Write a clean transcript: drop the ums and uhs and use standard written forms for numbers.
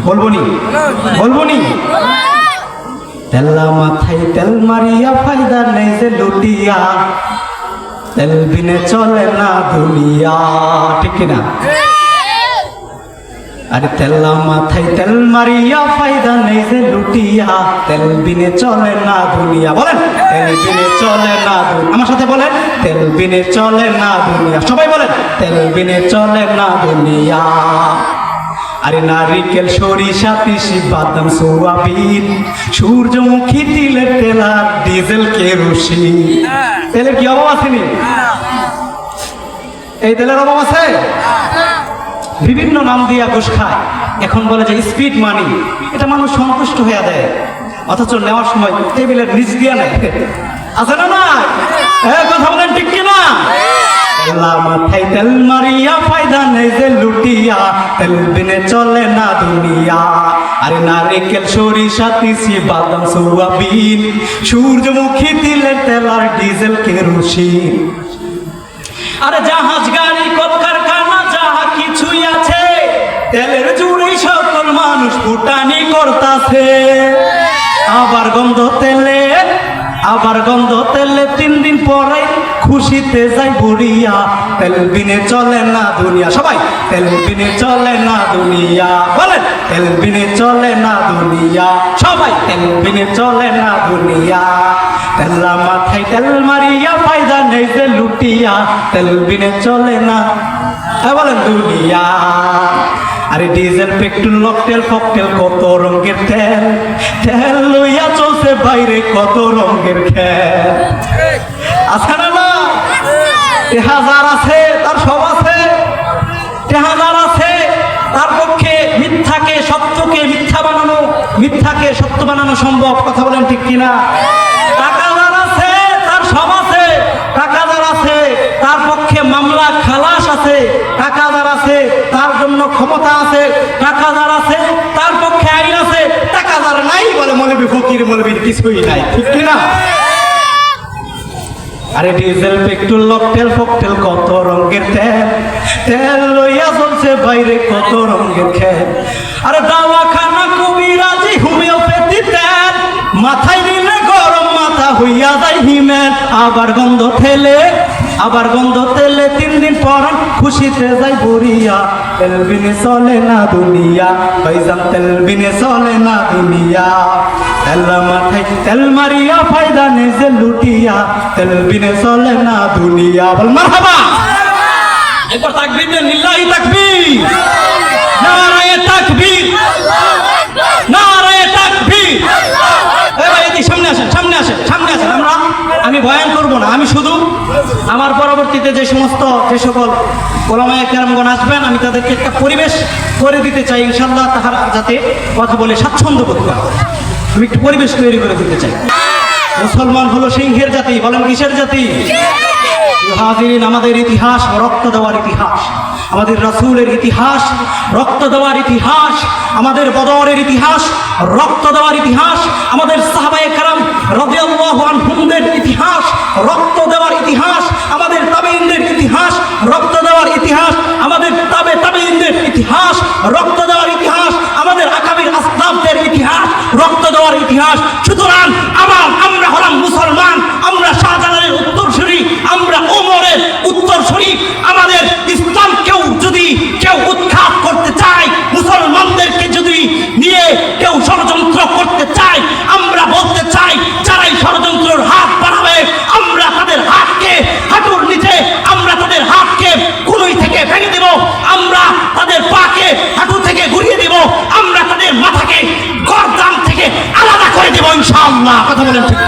বলবনি বলবনি তেলা মাথায় তেল মারিয়া ফায়দা নেই যে লুটিয়া তেল বিনে চলে না দুনিয়া ঠিক কিনা আরে তেলা মাথায় তেল মারিয়া ফায়দা নেই যে লুটিয়া তেল বিনে চলে না দুনিয়া বলেন তেল বিনে চলে না দুনিয়া আমার সাথে বলেন তেল বিনে চলে না দুনিয়া সবাই বলেন তেল বিনে চলে না দুনিয়া আরে নারিকেল সরিষা তিসি বাদাম সোয়াবিন সূর্যমুখী তিলের তেল আর ডিজেল কেরোসিন তেলের কি অভাব আসেনি এই তেলের অভাব আছে বিভিন্ন নাম দিয়া ঘুষ খায় এখন বলে যে স্পিড মানি এটা মানুষ সন্তুষ্ট হয়ে দেয় অথচ নেওয়ার সময় টেবিলের নিচ দিয়া নেয় আছে না না কথা বলেন ঠিক কিনা তেলা মাথায় তেল মারিয়া ফায়দা নেই যে লুটিয়া তেল বিনে চলে না দুনিয়া আরে নারিকেল সরিষা তিসি বাদাম সোয়াবিন সূর্যমুখী তিলের তেল আর ডিজেল কেরোসিন আরে জাহাজ গাড়ি কলকারখানা যাহা কিছুই আছে তেলের জুড়েই সকল মানুষ ফুটানি করতাছে আবার গন্ধ তেলে 3 দিন পরে খুশিতে যাই বুড়িয়া তেল বিনে চলে না দুনিয়া সবাই তেল বিনে চলে না দুনিয়া বলেন তেল বিনে চলে না দুনিয়া সবাই তেল বিনে চলে না দুনিয়া তেলা মাথায় তেল মারিয়া ফায়দা নেই যে লুটিয়া তেল বিনে চলে না বলেন দুনিয়া আরে ডিজেল পেট্রোল লকটেল ককটেল কত রঙের তেল তেল লইয়া চলছে বাইরে কত রঙের খেল আছে না না হাজার আছে তার সব আছে হাজার আছে তার পক্ষে মিথ্যাকে সত্যকে মিথ্যা বানানো মিথ্যাকে সত্য বানানো সম্ভব কথা বলেন ঠিক কিনা টাকা যার আছে তার সব আছে টাকা যার আছে তার পক্ষে মামলা খালাস আছে টাকা যার আছে তার জন্য ক্ষমতা আছে টাকা যার আছে তার পক্ষে আইন আছে টাকা যার নাই বলে মৌলবি ফকির মৌলবীর কিছুই নাই ঠিক কিনা আরে ডিজেল পেট্রোল লকটেল ফকটেল কত রঙের তেল তেল লইয়া চলছে বাইরে কত রঙের খেল আরে দাওয়াখানা কবিরাজি হোমিওপ্যাথি তেল মাথায় নিলে গরম মাথা হইয়া যায় হিমেল আবার গন্ধ তেলে 3 দিন পর খুশিতে যাই বুড়িয়া তেল বিনে চলে না দুনিয়া ভাইজান তেল বিনে চলে না দুনিয়া তেলা মাথায় তেল মারিয়া ফায়দা নেই যে লুটিয়া তেল বিনে চলে না দুনিয়া বল মারহাবা একবার তাকবীর দেন লিল্লাহি তাকবীর নারায়ে তাকবীর নারায়ে তাকবীর এই সামনে আসেন আমি বয়ান করব না আমি শুধু আমার পরবর্তীতে যে সকল ওলামায়ে কেরামগণ আসবেন আমি তাদেরকে একটা পরিবেশ করে দিতে চাই ইনশাআল্লাহ তাহারা যাতে কথা বলে স্বাচ্ছন্দ্য বোধ করে আমি একটু পরিবেশ তৈরি করে দিতে চাই মুসলমান হলো সিংহের জাতি বলেন কিসের জাতি হাজিরিন আমাদের ইতিহাস রক্ত দেওয়ার ইতিহাস আমাদের রাসূলের ইতিহাস রক্ত দেওয়ার ইতিহাস আমাদের বদরের ইতিহাস রক্ত দেওয়ার ইতিহাস আমাদের সাহাবায়ে কেরাম রাদিয়াল্লাহু আনহুমদের ইতিহাস রক্ত দেওয়ার ইতিহাস আমাদের তাবেঈনদের ইতিহাস রক্ত দেওয়ার ইতিহাস আমাদের তাবেঈনদের ইতিহাস রক্ত দেওয়ার ইতিহাস আমাদের আকাবির আসলাফদের ইতিহাস রক্ত দেওয়ার ইতিহাস সুতরাং আমরা হলাম মুসলমান আমরা শাহজালালের উত্তরসূরি আমরা ওমরের উত্তরসূরি আমাদের ইসলাম যদি কেউ উৎখাত করতে চায় মুসলমানদেরকে যদি নিয়ে কেউ ষড়যন্ত্র করতে চায় আমরা বলতে চাই যারাই ষড়যন্ত্রের হাত বাড়াবে আমরা তাদের হাতকে হাঁটুর নিচে আমরা তাদের হাতকে কুনুই থেকে ভেঙে দেব আমরা তাদের পাকে হাঁটু থেকে ঘুরিয়ে দেব আমরা তাদের মাথাকে গর্দান থেকে আলাদা করে দেব ইনশাআল্লাহ কথা বলেন ঠিক